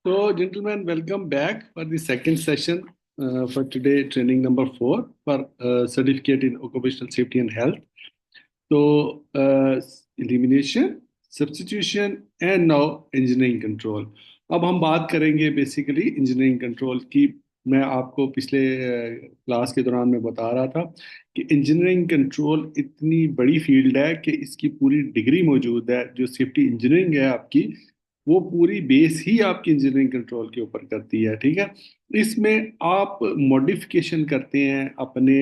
So, gentlemen, welcome back for the second session for today, training number 4 for certificate in occupational safety and health. So, elimination, substitution, and now engineering control. अब हम बात करेंगे basically engineering control की. मैं आपको पिछले class के दौरान मैं बता रहा था कि इंजीनियरिंग कंट्रोल इतनी बड़ी फील्ड है कि इसकी पूरी डिग्री मौजूद है. जो सेफ्टी इंजीनियरिंग है आपकी, वो पूरी बेस ही आपकी इंजीनियरिंग कंट्रोल के ऊपर करती है. ठीक है. इसमें आप मॉडिफिकेशन करते हैं अपने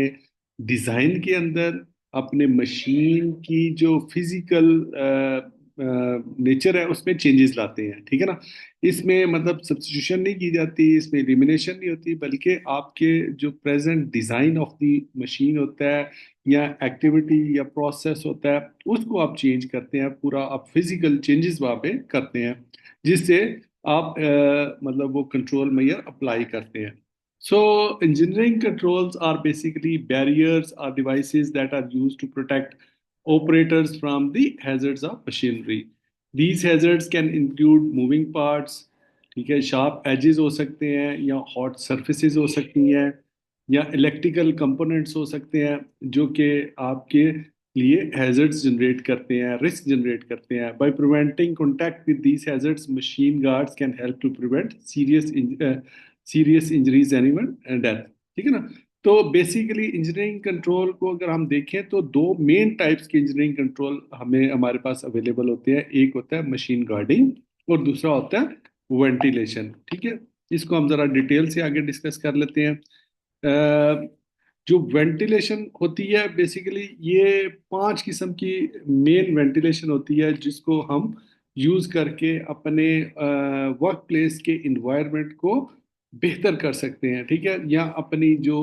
डिज़ाइन के अंदर, अपने मशीन की जो फिजिकल नेचर है उसमें चेंजेस लाते हैं. ठीक है ना. इसमें मतलब सब्स्टिट्यूशन नहीं की जाती, इसमें एलिमिनेशन नहीं होती, बल्कि आपके जो present design of the machine होता है या एक्टिविटी या प्रोसेस होता है उसको आप चेंज करते हैं. पूरा आप फिजिकल चेंजेस वहाँ पे करते हैं जिससे आप मतलब वो कंट्रोल मेजर अप्लाई करते हैं. So, engineering controls are basically barriers or devices that are used to protect operators from the hazards of machinery. These hazards can include moving parts, ठीक है, sharp edges हो सकते हैं, या hot surfaces हो सकती हैं, या electrical components हो सकते हैं जो कि आपके लिए hazards generate करते हैं, risk generate करते हैं. By preventing contact with these hazards, machine guards can help to prevent serious injuries and death. ठीक है ना. तो बेसिकली इंजीनियरिंग कंट्रोल को अगर हम देखें तो दो मेन टाइप्स के इंजीनियरिंग कंट्रोल हमारे पास अवेलेबल होते हैं. एक होता है मशीन गार्डिंग और दूसरा होता है वेंटिलेशन. ठीक है. इसको हम जरा डिटेल से आगे डिस्कस कर लेते हैं. जो वेंटिलेशन होती है बेसिकली ये 5 किस्म की मेन वेंटिलेशन होती है जिसको हम यूज करके अपने वर्क प्लेस के इन्वायरमेंट को बेहतर कर सकते हैं. ठीक है. या अपनी जो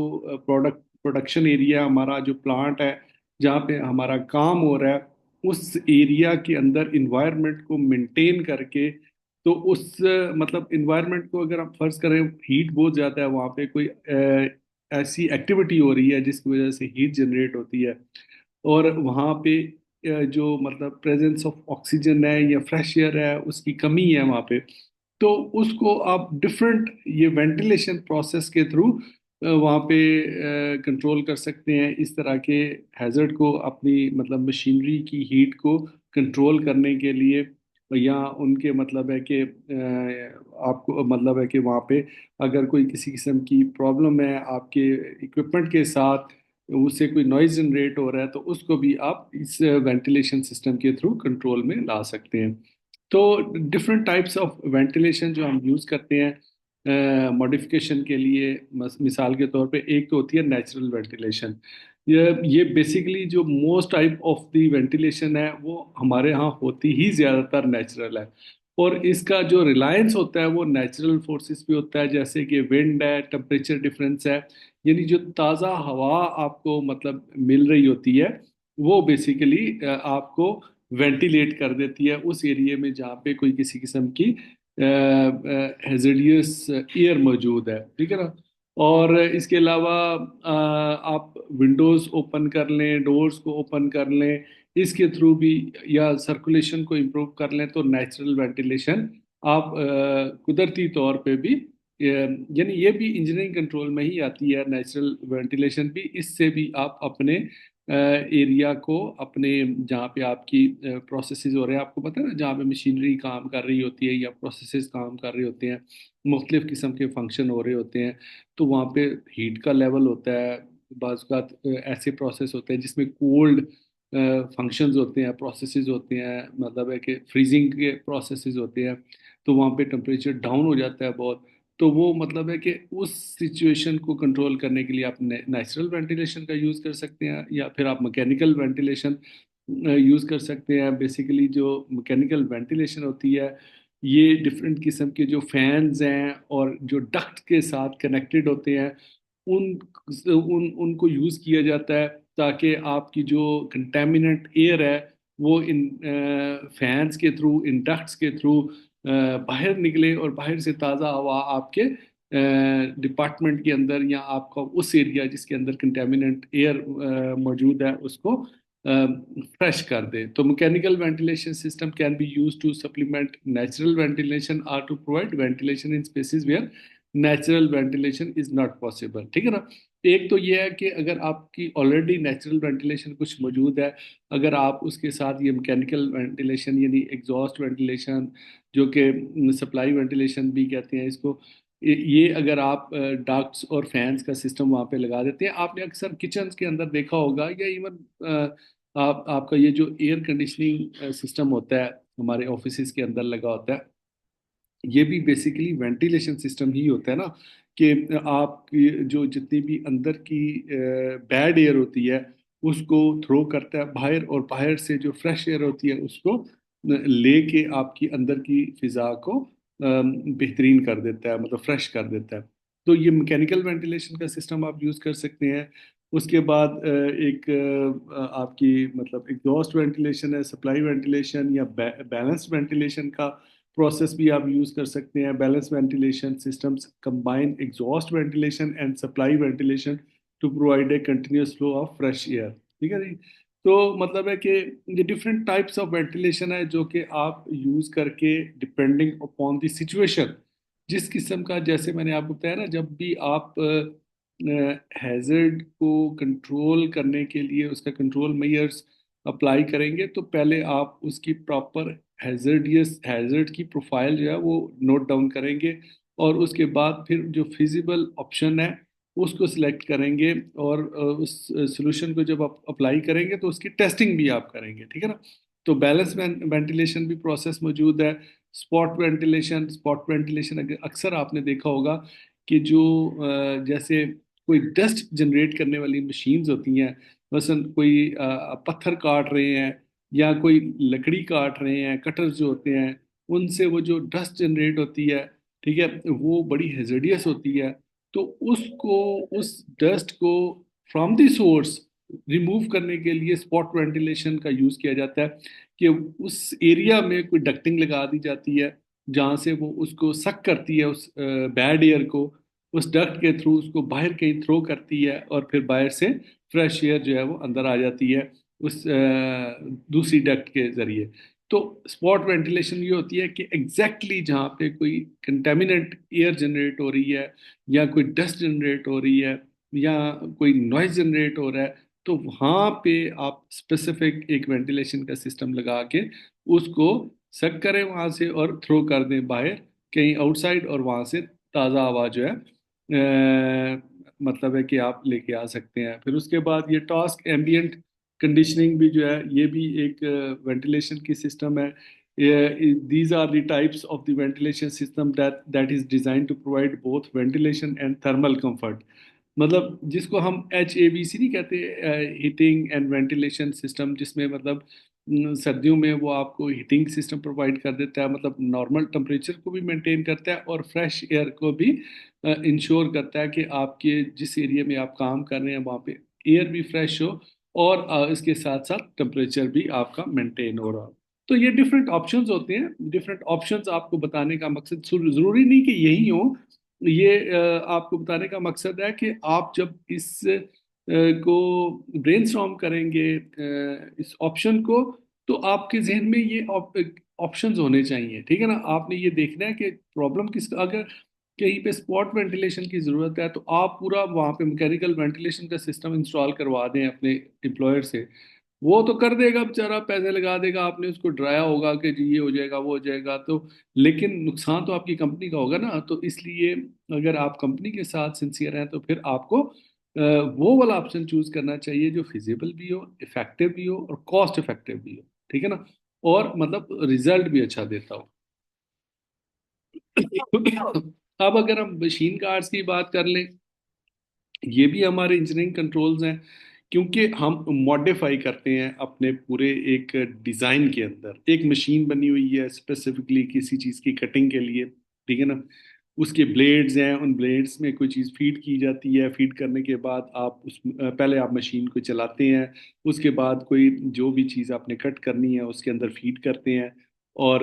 प्रोडक्शन एरिया, हमारा जो प्लांट है जहाँ पे हमारा काम हो रहा है, उस एरिया के अंदर इन्वायरमेंट को मेंटेन करके, तो उस मतलब इन्वायरमेंट को अगर आप फर्ज करें हीट बहुत ज़्यादा है, वहाँ पे कोई ऐसी एक्टिविटी हो रही है जिसकी वजह से हीट जनरेट होती है, और वहाँ पे जो मतलब प्रेजेंस ऑफ ऑक्सीजन है या फ्रेश एयर है उसकी कमी है वहाँ पे, तो उसको आप डिफरेंट ये वेंटिलेशन प्रोसेस के थ्रू वहाँ पे कंट्रोल कर सकते हैं. इस तरह के हैजर्ड को अपनी मतलब मशीनरी की हीट को कंट्रोल करने के लिए, या उनके मतलब है कि आपको मतलब है कि वहाँ पे अगर कोई किसी किस्म की प्रॉब्लम है आपके इक्विपमेंट के साथ, उससे कोई नॉइज जनरेट हो रहा है, तो उसको भी आप इस वेंटिलेशन सिस्टम के थ्रू कंट्रोल में ला सकते हैं. तो डिफरेंट टाइप्स ऑफ वेंटिलेशन जो हम यूज़ करते हैं मॉडिफिकेशन के लिए, मिसाल के तौर पे एक तो होती है नेचुरल वेंटिलेशन. ये बेसिकली जो most type of the ventilation है वो हमारे यहाँ होती ही ज़्यादातर नेचुरल है, और इसका जो रिलायंस होता है वो नेचुरल फोर्सेस पे होता है, जैसे कि विंड है, टेम्परेचर डिफरेंस है. यानी जो ताज़ा हवा आपको मतलब मिल रही होती है वो बेसिकली आपको वेंटिलेट कर देती है उस एरिया में जहाँ पे कोई किसी किस्म की हैजर्डियस एयर मौजूद है. ठीक है ना. और इसके अलावा आप विंडोज़ ओपन कर लें, डोर्स को ओपन कर लें, इसके थ्रू भी, या सर्कुलेशन को इम्प्रूव कर लें, तो नेचुरल वेंटिलेशन आप कुदरती तौर पे भी यानी ये भी इंजीनियरिंग कंट्रोल में ही आती है नेचुरल वेंटिलेशन भी. इससे भी आप अपने एरिया को, अपने जहाँ पे आपकी प्रोसेसेस हो रहे हैं, आपको पता है ना, जहाँ पे मशीनरी काम कर रही होती है या प्रोसेसेस काम कर रहे होते हैं, मुख्तलिफ किस्म के फंक्शन हो रहे होते हैं, तो वहाँ पे हीट का लेवल होता है. बाज़ औक़ात ऐसे प्रोसेस होते हैं जिसमें कोल्ड फंक्शंस होते हैं, प्रोसेसेस होते हैं, मतलब है कि फ्रीजिंग के प्रोसेसेस होते हैं, तो वहाँ पे टेम्परेचर डाउन हो जाता है बहुत. तो वो मतलब है कि उस सिचुएशन को कंट्रोल करने के लिए आप नेचुरल वेंटिलेशन का यूज़ कर सकते हैं, या फिर आप मैकेनिकल वेंटिलेशन यूज़ कर सकते हैं. बेसिकली जो मैकेनिकल वेंटिलेशन होती है ये डिफरेंट किस्म के जो फैंस हैं और जो डक्ट के साथ कनेक्टेड होते हैं, उन उनको यूज़ किया जाता है ताकि आपकी जो कंटेमिनेंट एयर है वो इन फैंस के थ्रू, इन डक्ट्स के थ्रू बाहर निकले, और बाहर से ताज़ा हवा आपके डिपार्टमेंट के अंदर या आपका उस एरिया जिसके अंदर कंटेमिनेंट एयर मौजूद है उसको फ्रेश कर दे. तो mechanical ventilation system can be use to supplement natural ventilation or to provide ventilation in spaces where natural ventilation is not possible. ठीक है ना. एक तो ये है कि अगर आपकी ऑलरेडी नेचुरल वेंटिलेशन कुछ मौजूद है, अगर आप उसके साथ ये मैकेनिकल वेंटिलेशन यानी एग्जॉस्ट वेंटिलेशन, जो कि सप्लाई वेंटिलेशन भी कहते हैं इसको, ये अगर आप डक्ट्स और फैंस का सिस्टम वहाँ पे लगा देते हैं. आपने अक्सर किचन के अंदर देखा होगा, या इवन आपका ये जो एयर कंडीशनिंग सिस्टम होता है हमारे ऑफिस के अंदर लगा होता है, ये भी बेसिकली वेंटिलेशन सिस्टम ही होता है ना. कि आपकी जो जितनी भी अंदर की बैड एयर होती है उसको थ्रो करता है बाहर, और बाहर से जो फ्रेश एयर होती है उसको लेके आपकी अंदर की फिजा को बेहतरीन कर देता है, मतलब फ्रेश कर देता है. तो ये मैकेनिकल वेंटिलेशन का सिस्टम आप यूज़ कर सकते हैं. उसके बाद एक आपकी मतलब एग्जॉस्ट वेंटिलेशन है, सप्लाई वेंटिलेशन या बैलेंस्ड वेंटिलेशन का प्रोसेस भी आप यूज़ कर सकते हैं. Balance ventilation systems combine exhaust ventilation and supply ventilation to provide a continuous flow of fresh air. ठीक है जी. तो मतलब है कि ये डिफरेंट टाइप्स ऑफ वेंटिलेशन है जो कि आप यूज़ करके डिपेंडिंग अपॉन द सिचुएशन, जिस किस्म का, जैसे मैंने आपको बताया ना, जब भी आप हैजर्ड को कंट्रोल करने के लिए उसका कंट्रोल मेजर्स अप्लाई करेंगे, तो पहले आप उसकी प्रॉपर हैजर्ड की प्रोफाइल जो है वो नोट डाउन करेंगे, और उसके बाद फिर जो फिजिबल ऑप्शन है उसको सिलेक्ट करेंगे, और उस सोल्यूशन को जब आप अप्लाई करेंगे तो उसकी टेस्टिंग भी आप करेंगे. ठीक है ना. तो बैलेंस वेंटिलेशन भी प्रोसेस मौजूद है. स्पॉट वेंटिलेशन अक्सर आपने देखा होगा कि जो जैसे कोई डस्ट जनरेट करने वाली मशीन्स होती हैं, मसलन कोई पत्थर काट रहे हैं या कोई लकड़ी काट रहे हैं, कटर्स जो होते हैं, उनसे वो जो डस्ट जनरेट होती है, ठीक है, वो बड़ी हेजर्डियस होती है. तो उसको, उस डस्ट को फ्रॉम द सोर्स रिमूव करने के लिए स्पॉट वेंटिलेशन का यूज़ किया जाता है. कि उस एरिया में कोई डक्टिंग लगा दी जाती है जहाँ से वो उसको सक करती है, उस बैड एयर को उस डक्ट के थ्रू उसको बाहर कहीं थ्रो करती है, और फिर बाहर से फ्रेश एयर जो है वो अंदर आ जाती है उस दूसरी डक्ट के जरिए. तो स्पॉट वेंटिलेशन ये होती है कि एग्जैक्टली जहाँ पे कोई कंटेमिनेंट एयर जनरेट हो रही है, या कोई डस्ट जनरेट हो रही है, या कोई नॉइज जनरेट हो रहा है, तो वहाँ पे आप स्पेसिफिक एक वेंटिलेशन का सिस्टम लगा के उसको सक करें वहाँ से और थ्रो कर दें बाहर कहीं आउटसाइड, और वहाँ से ताज़ा हवा जो है मतलब है कि आप लेके आ सकते हैं. फिर उसके बाद ये टास्क एम्बियंट कंडीशनिंग भी जो है, ये भी एक वेंटिलेशन की सिस्टम है. These are the types of the ventilation system that is design to provide both ventilation and thermal comfort. मतलब जिसको हम HAVC नहीं कहते, हीटिंग एंड वेंटिलेशन सिस्टम, जिसमें मतलब सर्दियों में वो आपको हीटिंग सिस्टम प्रोवाइड कर देता है, मतलब नॉर्मल टेम्परेचर को भी मेंटेन करता है और फ्रेश एयर को भी इंश्योर करता है कि आपके जिस एरिया में आप काम कर रहे हैं वहाँ पे एयर भी फ्रेश हो, और इसके साथ साथ टेम्परेचर भी आपका मेंटेन हो रहा हो. तो ये डिफरेंट ऑप्शंस होते हैं. डिफरेंट ऑप्शंस आपको बताने का मकसद जरूरी नहीं कि यही हो. ये आपको बताने का मकसद है कि आप जब इस को ब्रेनस्टॉर्म करेंगे, इस ऑप्शन को, तो आपके जहन में ये ऑप्शंस होने चाहिए. ठीक है ना. आपने ये देखना है कि प्रॉब्लम किस, अगर कहीं पे स्पॉट वेंटिलेशन की ज़रूरत है तो आप पूरा वहाँ पे मैकेनिकल वेंटिलेशन का सिस्टम इंस्टॉल करवा दें अपने एम्प्लॉयर से. वो तो कर देगा बेचारा, पैसे लगा देगा, आपने उसको डराया होगा कि जी ये हो जाएगा वो हो जाएगा, तो लेकिन नुकसान तो आपकी कंपनी का होगा ना. तो इसलिए अगर आप कंपनी के साथ सिंसियर हैं तो फिर आपको वो वाला ऑप्शन चूज करना चाहिए जो फिजिबल भी हो, इफेक्टिव भी हो, और कॉस्ट इफेक्टिव भी हो. ठीक है ना. और मतलब रिजल्ट भी अच्छा देता हो. अब अगर हम मशीन कार्ड्स की बात कर लें, ये भी हमारे इंजीनियरिंग कंट्रोल्स हैं, क्योंकि हम मॉडिफाई करते हैं अपने पूरे एक डिज़ाइन के अंदर. एक मशीन बनी हुई है स्पेसिफिकली किसी चीज़ की कटिंग के लिए. ठीक है ना. उसके ब्लेड्स हैं, उन ब्लेड्स में कोई चीज़ फीड की जाती है. फीड करने के बाद आप पहले आप मशीन को चलाते हैं, उसके बाद कोई जो भी चीज़ आपने कट करनी है उसके अंदर फीड करते हैं. और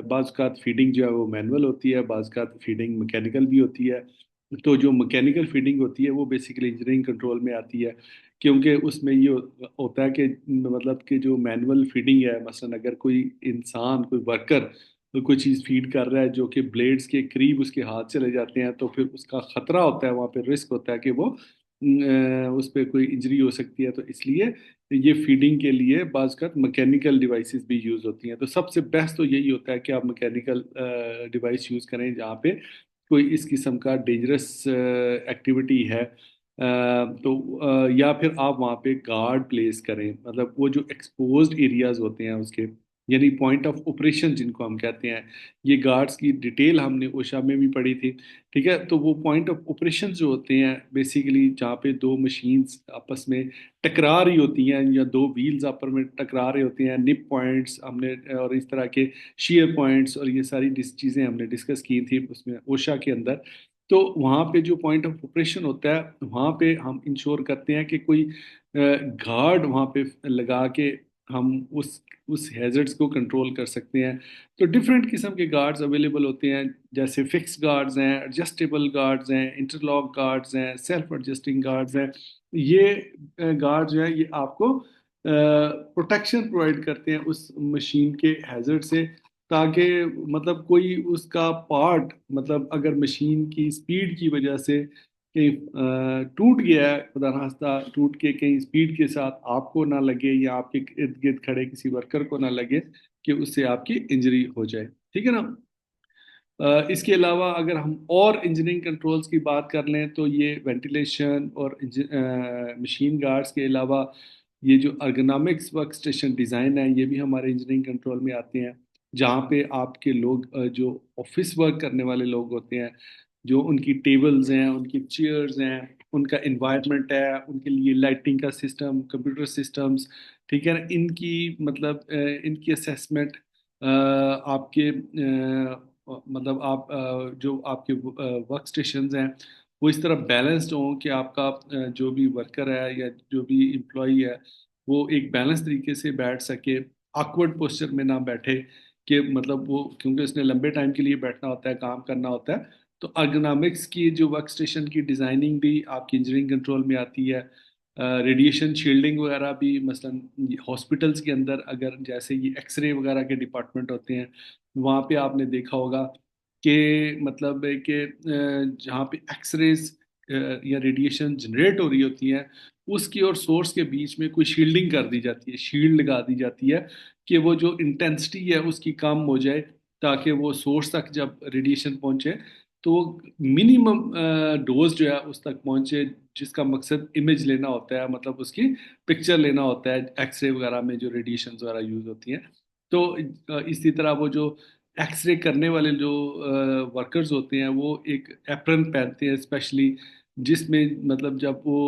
बाज़ का फीडिंग जो है वो मैनुअल होती है, बाज़ का फीडिंग मैकेनिकल भी होती है. تو جو मैकेनिकल फीडिंग होती है वो बेसिकली इंजीनियरिंग कंट्रोल में आती है, क्योंकि उसमें ये होता है कि मतलब कि जो मैनुअल फीडिंग है, मसलन अगर कोई इंसान, कोई वर्कर कोई चीज़ फीड कर रहा है जो कि ब्लेड्स के करीब उसके हाथ चले जाते हैं, तो फिर उसका खतरा होता है, वहाँ पे रिस्क होता है कि वो उस पर कोई इंजरी हो सकती है। तो इसलिए ये फीडिंग के लिए बाज़ का मैकेनिकल डिवाइसेस भी यूज़ होती हैं। तो सबसे बेस्ट तो यही होता है कि आप मैकेनिकल डिवाइस यूज़ करें जहाँ पे कोई इस किस्म का डेंजरस एक्टिविटी है, तो या फिर आप वहाँ पे गार्ड प्लेस करें, मतलब वो जो एक्सपोज्ड एरियाज होते हैं उसके, यानी पॉइंट ऑफ ऑपरेशन जिनको हम कहते हैं। ये गार्ड्स की डिटेल हमने ओशा में भी पढ़ी थी। ठीक है, तो वो पॉइंट ऑफ ऑपरेशन जो होते हैं बेसिकली जहाँ पे दो मशीन्स आपस में टकरा रही होती हैं या दो व्हील्स आपस में टकरा रहे होते हैं, निप पॉइंट्स हमने और इस तरह के शेयर पॉइंट्स और ये सारी चीज़ें हमने डिस्कस की थी उसमें ओशा के अंदर। तो वहाँ पे जो पॉइंट ऑफ ऑपरेशन होता है वहाँ पे हम इंश्योर करते हैं कि कोई गार्ड वहाँ पे लगा के हम उस हैजर्ड्स को कंट्रोल कर सकते हैं। तो डिफरेंट किस्म के गार्ड्स अवेलेबल होते हैं, जैसे फिक्स गार्ड्स हैं, एडजस्टेबल गार्ड्स हैं, इंटरलॉक गार्ड्स हैं, सेल्फ एडजस्टिंग गार्ड्स हैं। ये गार्ड जो है ये आपको प्रोटेक्शन प्रोवाइड करते हैं उस मशीन के हैजर्ड से, ताकि मतलब कोई उसका पार्ट, मतलब अगर मशीन की स्पीड की वजह से कहीं टूट गया है, खुदा ना खास्ता टूट के कहीं स्पीड के साथ आपको ना लगे या आपके इर्द गिर्द खड़े किसी वर्कर को ना लगे कि उससे आपकी इंजरी हो जाए। ठीक है ना। इसके अलावा अगर हम और इंजीनियरिंग कंट्रोल्स की बात कर लें तो ये वेंटिलेशन और मशीन गार्ड्स के अलावा ये जो अर्गोनॉमिक्स वर्क स्टेशन डिज़ाइन है ये भी हमारे इंजीनियरिंग कंट्रोल में आते हैं, जहाँ पे आपके लोग जो ऑफिस वर्क करने वाले लोग होते हैं, जो उनकी टेबल्स हैं, उनकी चेयर्स हैं, उनका इन्वायरमेंट है, उनके लिए लाइटिंग का सिस्टम, कंप्यूटर सिस्टम्स, ठीक है ना, इनकी मतलब इनकी असेसमेंट आपके मतलब आप जो आपके वर्क स्टेशंस हैं वो इस तरह बैलेंस्ड हों कि आपका जो भी वर्कर है या जो भी एम्प्लॉई है वो एक बैलेंस तरीके से बैठ सके, awkward पोस्चर में ना बैठे कि मतलब वो, क्योंकि उसने लंबे टाइम के लिए बैठना होता है, काम करना होता है। तो अर्गोनॉमिक्स की जो वर्क स्टेशन की डिज़ाइनिंग भी आपकी इंजीनियरिंग कंट्रोल में आती है। रेडिएशन शील्डिंग वगैरह भी, मसलन हॉस्पिटल्स के अंदर अगर जैसे ये एक्सरे वगैरह के डिपार्टमेंट होते हैं, वहाँ पे आपने देखा होगा कि मतलब है कि जहाँ पे एक्सरेज या रेडिएशन जनरेट हो रही होती हैं उसकी और सोर्स के बीच में कोई शील्डिंग कर दी जाती है, शील्ड लगा दी जाती है कि वो जो इंटेंसिटी है उसकी कम हो जाए, ताकि वो सोर्स तक जब रेडिएशन पहुंचे तो मिनिमम डोज जो है उस तक पहुंचे, जिसका मकसद इमेज लेना होता है, मतलब उसकी पिक्चर लेना होता है एक्सरे वगैरह में जो रेडिएशन वगैरह यूज होती हैं। तो इसी तरह वो जो एक्सरे करने वाले जो वर्कर्स होते हैं वो एक एप्रन पहनते हैं स्पेशली, जिसमें मतलब जब वो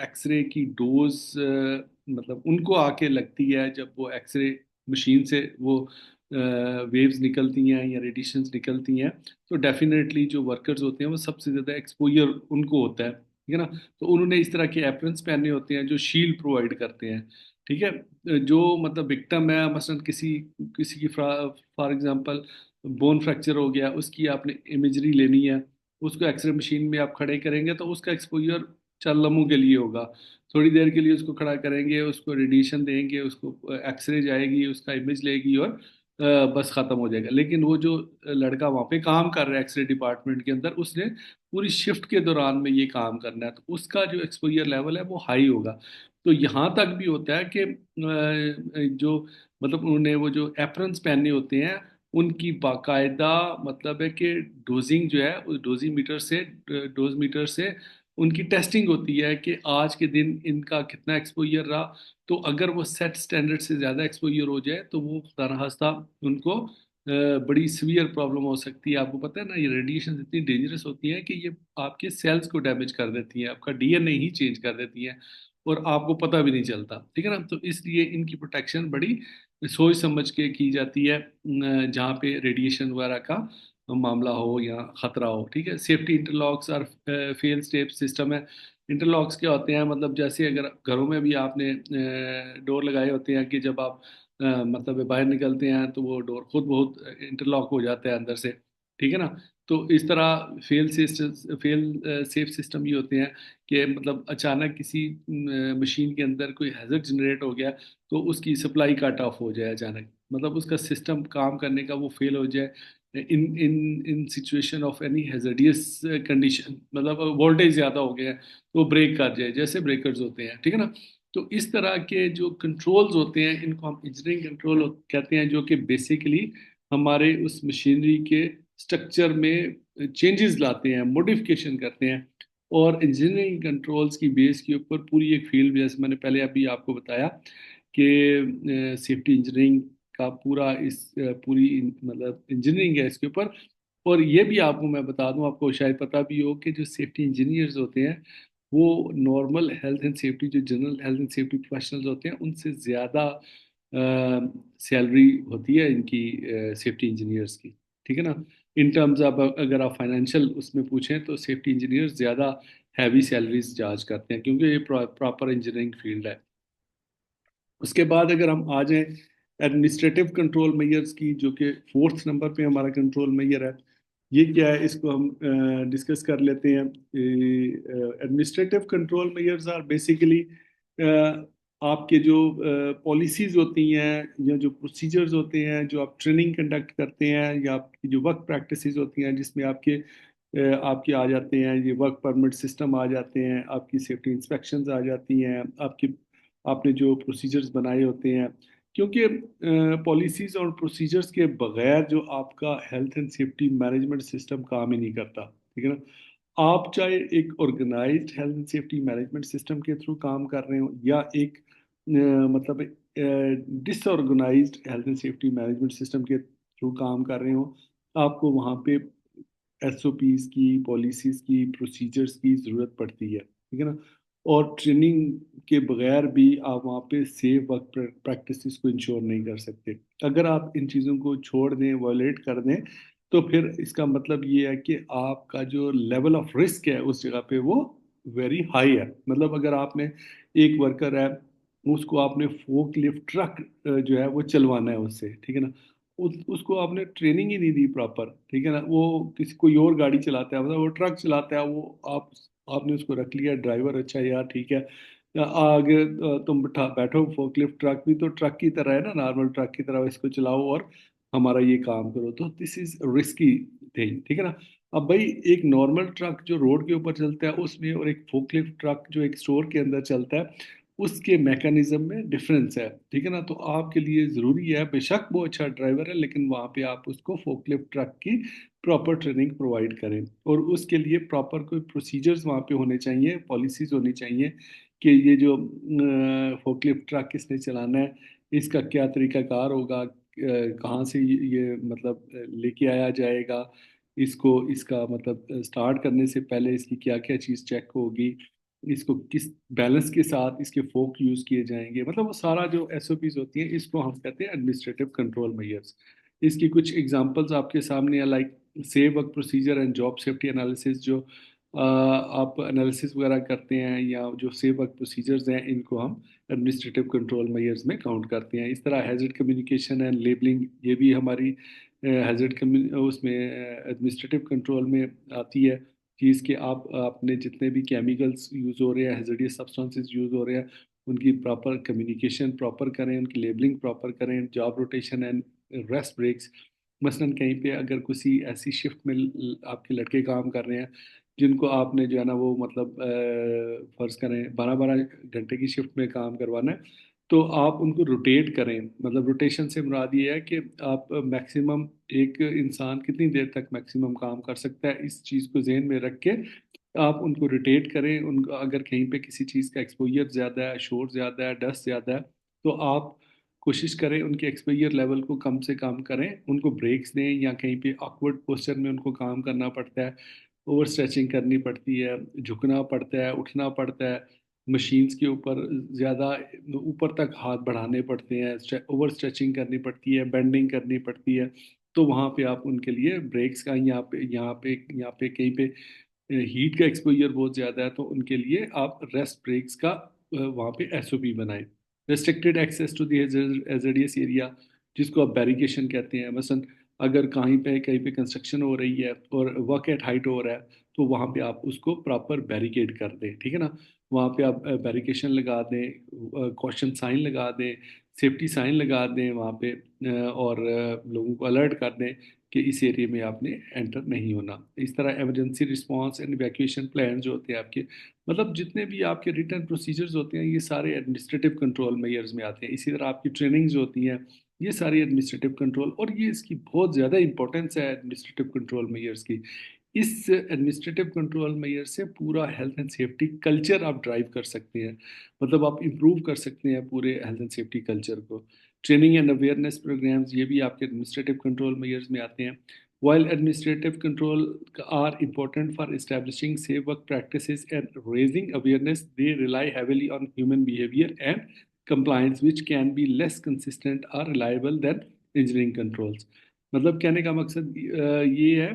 एक्सरे की डोज मतलब उनको आके लगती है, जब वो एक्सरे मशीन से वो वेव्स निकलती हैं या रेडिएशंस निकलती हैं, तो डेफिनेटली जो वर्कर्स होते हैं वो सबसे ज़्यादा एक्सपोजर उनको होता है, ठीक है ना। तो उन्होंने इस तरह के एप्रन्स पहने होते हैं जो शील्ड प्रोवाइड करते हैं। ठीक है, जो मतलब विक्टिम है, मसलन किसी किसी की फॉर एग्जांपल बोन फ्रैक्चर हो गया, उसकी आपने इमेजरी लेनी है, उसको एक्सरे मशीन में आप खड़े करेंगे तो उसका एक्सपोजर चंद लम्हों के लिए होगा, थोड़ी देर के लिए उसको खड़ा करेंगे, उसको रेडिएशन देंगे, उसको एक्सरे जाएगी, उसका इमेज लेगी और बस ख़त्म हो जाएगा। लेकिन वो जो लड़का वहाँ पे काम कर रहा है एक्सरे डिपार्टमेंट के अंदर, उसने पूरी शिफ्ट के दौरान में ये काम करना है, तो उसका जो एक्सपोजर लेवल है वो हाई होगा। तो यहाँ तक भी होता है कि जो मतलब उन्होंने वो जो एप्रन्स पहने होते हैं उनकी बाकायदा मतलब है कि डोजिंग जो है उस डोज मीटर से उनकी टेस्टिंग होती है कि आज के दिन इनका कितना एक्सपोजर रहा। तो अगर वो सेट स्टैंडर्ड से ज़्यादा एक्सपोजर हो जाए तो वो खुदा न खास्ता उनको बड़ी सीवियर प्रॉब्लम हो सकती है। आपको पता है ना, ये रेडिएशन इतनी डेंजरस होती है कि ये आपके सेल्स को डैमेज कर देती हैं, आपका डीएनए ही चेंज कर देती हैं और आपको पता भी नहीं चलता। ठीक है ना, तो इसलिए इनकी प्रोटेक्शन बड़ी सोच समझ के की जाती है जहाँ पे रेडिएशन वगैरह का मामला हो या खतरा हो। ठीक है, सेफ्टी इंटरलॉक्स और फेल स्टेप सिस्टम है। इंटरलॉक्स क्या होते हैं, मतलब जैसे अगर घरों में भी आपने डोर लगाए होते हैं कि जब आप मतलब बाहर निकलते हैं तो वो डोर खुद बहुत इंटरलॉक हो जाता है अंदर से। ठीक है ना, تو اس طرح فیل سیف سسٹم یہ ہوتے ہیں کہ مطلب اچانک کسی مشین کے اندر کوئی ہیزرڈ جنریٹ ہو گیا تو اس کی سپلائی کٹ آف ہو جائے اچانک، مطلب اس کا سسٹم کام کرنے کا وہ فیل ہو جائے in situation of any hazardous condition, مطلب وولٹیج زیادہ ہو گیا ہے تو بریک کر جائے، جیسے بریکرز ہوتے ہیں، ٹھیک ہے نا؟ تو اس طرح کے جو کنٹرولز ہوتے ہیں ان کو ہم انجینئرنگ کنٹرول کہتے ہیں، جو کہ بیسیکلی ہمارے اس مشینری کے اسٹرکچر میں چینجز لاتے ہیں، موڈیفکیشن کرتے ہیں، اور انجینئرنگ کنٹرولز کی بیس کے اوپر پوری ایک فیلڈ، جیسے میں نے پہلے ابھی آپ کو بتایا کہ سیفٹی انجینئرنگ کا پورا پوری مطلب انجینئرنگ ہے اس کے اوپر۔ اور یہ بھی آپ کو میں بتا دوں، آپ کو شاید پتہ بھی ہو کہ جو سیفٹی انجینئرز ہوتے ہیں وہ نارمل ہیلتھ اینڈ سیفٹی، جو general health and safety professionals ہوتے ہیں ان سے زیادہ سیلری ہوتی ہے ان کی، سیفٹی انجینئرز کی، ٹھیک ہے نا؟ ان ٹرمز اب اگر آپ فائنینشیل اس میں پوچھیں تو سیفٹی انجینئر زیادہ ہیوی سیلریز چارج کرتے ہیں کیونکہ یہ پراپر انجینئرنگ فیلڈ ہے۔ اس کے بعد اگر ہم آ جائیں ایڈمنسٹریٹو کنٹرول میئرز کی، جو کہ فورتھ نمبر پہ ہمارا کنٹرول میئر ہے، یہ کیا ہے اس کو ہم ڈسکس کر لیتے ہیں۔ Administrative control measures are basically آپ کے جو پالیسیز ہوتی ہیں یا جو پروسیجرز ہوتے ہیں، جو آپ ٹریننگ کنڈکٹ کرتے ہیں، یا آپ کی جو ورک پریکٹسز ہوتی ہیں جس میں آپ کے آ جاتے ہیں یہ ورک پرمٹ سسٹم آ جاتے ہیں، آپ کی سیفٹی انسپیکشنز آ جاتی ہیں، آپ نے جو پروسیجرز بنائے ہوتے ہیں، کیونکہ پالیسیز اور پروسیجرز کے بغیر جو آپ کا health and safety management system کام ہی نہیں کرتا، ٹھیک ہے نا؟ آپ چاہے ایک organized health and safety management system کے تھرو کام کر رہے ہوں یا ایک مطلب disorganized health and safety management system کے تھرو کام کر رہے ہوں، آپ کو وہاں پہ ایس او پیز کی، پالیسیز کی، پروسیجرز کی ضرورت پڑتی ہے، ٹھیک ہے نا؟ اور ٹریننگ کے بغیر بھی آپ وہاں پہ سیف ورک پریکٹسز کو انشور نہیں کر سکتے۔ اگر آپ ان چیزوں کو چھوڑ دیں، وائلیٹ کر دیں، تو پھر اس کا مطلب یہ ہے کہ آپ کا جو لیول آف رسک ہے اس جگہ پہ وہ ویری ہائی ہے۔ مطلب اگر آپ نے ایک ورکر ہے، اس کو آپ نے فورک لفٹ ٹرک جو ہے وہ چلوانا ہے اس سے، ٹھیک ہے نا؟ اس کو آپ نے ٹریننگ ہی نہیں دی پراپر، ٹھیک ہے نا؟ وہ کسی کوئی اور گاڑی چلاتا ہے، مطلب وہ ٹرک چلاتا ہے، وہ آپ نے اس کو رکھ لیا ڈرائیور، اچھا یار ٹھیک ہے، آگے تم بیٹھو، فورک لفٹ ٹرک بھی تو ٹرک کی طرح ہے نا، نارمل ٹرک کی طرح اس کو چلاؤ اور ہمارا یہ کام کرو، تو دس از رسکی تھنگ، ٹھیک ہے نا؟ اب بھائی ایک نارمل ٹرک جو روڈ کے اوپر چلتا ہے اس میں، اور ایک فورک لفٹ ٹرک جو ایک اسٹور کے اندر چلتا ہے، اس کے میکانزم میں ڈفرینس ہے، ٹھیک ہے نا؟ تو آپ کے لیے ضروری ہے، بے شک وہ اچھا ڈرائیور ہے لیکن وہاں پہ آپ اس کو فورک لفٹ ٹرک کی پراپر ٹریننگ پرووائڈ کریں، اور اس کے لیے پراپر کوئی پروسیجرز وہاں پہ ہونے چاہیے، پالیسیز ہونی چاہیے کہ یہ جو فورک لفٹ ٹرک کس نے چلانا ہے، اس کا کیا طریقہ کار ہوگا، کہاں سے یہ مطلب لے کے آیا جائے گا، اس کا مطلب سٹارٹ کرنے سے پہلے اس کی کیا کیا چیز چیک ہوگی، اس کو کس بیلنس کے ساتھ اس کے فوک یوز کیے جائیں گے، مطلب وہ سارا جو ایس او پیز ہوتی ہیں اس کو ہم کہتے ہیں ایڈمنسٹریٹو کنٹرول میئرس۔ اس کی کچھ ایگزامپلز آپ کے سامنے ہیں، like safe work procedure and job safety analysis, جو آپ انالیسز وغیرہ کرتے ہیں، یا جو سیف ورک پروسیجرز ہیں ان کو ہم ایڈمنسٹریٹو کنٹرول میئرز میں کاؤنٹ کرتے ہیں۔ اس طرح ہیزرڈ کمیونیکیشن اینڈ لیبلنگ، یہ بھی ہماری ہیزرڈ اس میں ایڈمنسٹریٹو کنٹرول میں آتی ہے چیز، کہ آپ نے جتنے بھی کیمیکلز یوز ہو رہے ہیں، ہیزرڈیس سبسٹانسز یوز ہو رہے ہیں، ان کی پراپر کمیونیکیشن پراپر کریں، ان کی لیبلنگ پراپر کریں، job rotation and rest breaks, مثلاً کہیں پہ اگر کسی ایسی شفٹ میں آپ کے لڑکے کام کر رہے ہیں جن کو آپ نے جو ہے نا وہ مطلب فرض کریں 12 گھنٹے کی شفٹ میں کام کروانا ہے، تو آپ ان کو روٹیٹ کریں، مطلب روٹیشن سے مراد یہ ہے کہ آپ میکسیمم ایک انسان کتنی دیر تک میکسیمم کام کر سکتا ہے، اس چیز کو ذہن میں رکھ کے آپ ان کو روٹیٹ کریں۔ ان کو اگر کہیں پہ کسی چیز کا ایکسپوئر زیادہ ہے، شور زیادہ ہے، ڈسٹ زیادہ ہے، تو آپ کوشش کریں ان کے ایکسپوئر لیول کو کم سے کم کریں، ان کو بریکس دیں، یا کہیں پہ آکورڈ پوسچر میں ان کو کام کرنا پڑتا ہے، اوور اسٹریچنگ کرنی پڑتی ہے، جھکنا پڑتا ہے، اٹھنا پڑتا ہے، مشینز کے اوپر زیادہ اوپر تک ہاتھ بڑھانے پڑتے ہیں، اوور اسٹریچنگ کرنی پڑتی ہے، بینڈنگ کرنی پڑتی ہے، تو وہاں پہ آپ ان کے لیے بریکس کا، یہاں پہ کہیں پہ ہیٹ کا ایکسپوئر بہت زیادہ ہے تو ان کے لیے آپ ریسٹ بریکس کا وہاں پہ ایس او پی بنائیں۔ Restricted access to the hazardous area, جس کو آپ بیریکیشن کہتے ہیں، مثلاً اگر کہیں پہ کنسٹرکشن ہو رہی ہے اور ورک ایٹ ہائٹ ہو رہا ہے تو وہاں پہ آپ اس کو پراپر بیریکیڈ کر دیں، ٹھیک ہے نا. وہاں پہ آپ بیریکیشن لگا دیں، کوشچن سائن لگا دیں، سیفٹی سائن لگا دیں وہاں پہ، اور لوگوں کو الرٹ کر دیں کہ اس ایریے میں آپ نے انٹر نہیں ہونا. اس طرح emergency response and evacuation plan جو ہوتے ہیں آپ کے، مطلب جتنے بھی آپ کے ریٹرن پروسیجرز ہوتے ہیں یہ سارے ایڈمنسٹریٹو کنٹرول میئرز میں آتے ہیں. اسی طرح آپ کی ٹریننگز ہوتی ہیں، یہ ساری ایڈمنسٹریٹو کنٹرول، اور یہ اس کی بہت زیادہ امپورٹنس ہے ایڈمنسٹریٹو کنٹرول میئرز کی. اس ایڈمنسٹریٹو کنٹرول میئر سے پورا ہیلتھ اینڈ سیفٹی کلچر آپ ڈرائیو کر سکتے ہیں، مطلب آپ امپروو کر سکتے ہیں پورے ہیلتھ اینڈ سیفٹی کلچر کو. ٹریننگ اینڈ اویئرنیس پروگرامز یہ بھی آپ کے ایڈمنسٹریٹو کنٹرول میئرز میں آتے ہیں. While administrative control are important for establishing safe work practices and raising awareness, they rely heavily on human behavior and compliance, which can be less consistent or reliable than engineering controls. مطلب کہنے کا مقصد یہ ہے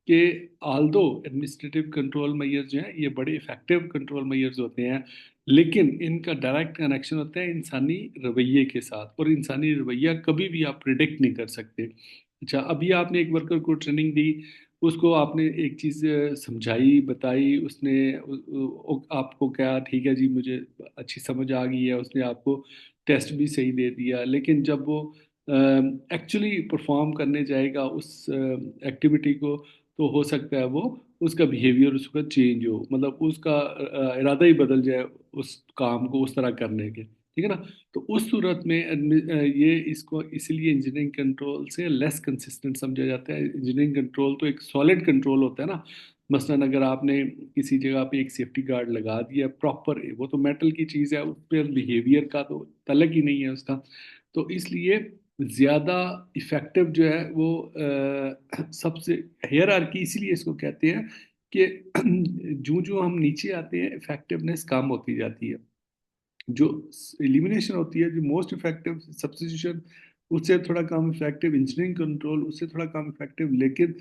کہ آلدو administrative control measures جو ہیں یہ بڑے افیکٹو کنٹرول میئرز ہوتے ہیں، لیکن ان کا ڈائریکٹ کنیکشن ہوتا ہے انسانی رویے کے ساتھ، اور انسانی رویہ کبھی بھی آپ پریڈکٹ نہیں کر سکتے. اچھا، ابھی آپ نے ایک ورکر کو ٹریننگ دی، اس کو آپ نے ایک چیز سمجھائی بتائی، اس نے آپ کو کہا ٹھیک ہے جی مجھے اچھی سمجھ آ گئی ہے، اس نے آپ کو ٹیسٹ بھی صحیح دے دیا، لیکن جب وہ ایکچولی پرفارم کرنے جائے گا اس ایکٹیویٹی کو تو ہو سکتا ہے وہ اس کا بیہیویئر اس کا چینج ہو، مطلب اس کا ارادہ ہی بدل جائے اس کام کو اس طرح کرنے کے، ٹھیک ہے نا. تو اس صورت میں یہ اس کو اس لیے انجینئرنگ کنٹرول سے لیس کنسسٹنٹ سمجھا جاتا ہے. انجینئرنگ کنٹرول تو ایک سالڈ کنٹرول ہوتا ہے نا. مثلاً اگر آپ نے کسی جگہ پہ ایک سیفٹی گارڈ لگا دیا پراپر، وہ تو میٹل کی چیز ہے، اس پہ بیہیویئر کا تو تعلق ہی نہیں ہے اس کا. تو اس لیے زیادہ افیکٹو جو ہے وہ سب سے ہیئرارکی اسی لیے اس کو کہتے ہیں کہ جو ہم نیچے آتے ہیں افیکٹونیس کم ہوتی جاتی ہے. جو ایلیمینیشن ہوتی ہے، جو موسٹ افیکٹو سبسٹیٹیوشن اس سے تھوڑا کم افیکٹو، انجینئرنگ کنٹرول اس سے تھوڑا کم افیکٹو، لیکن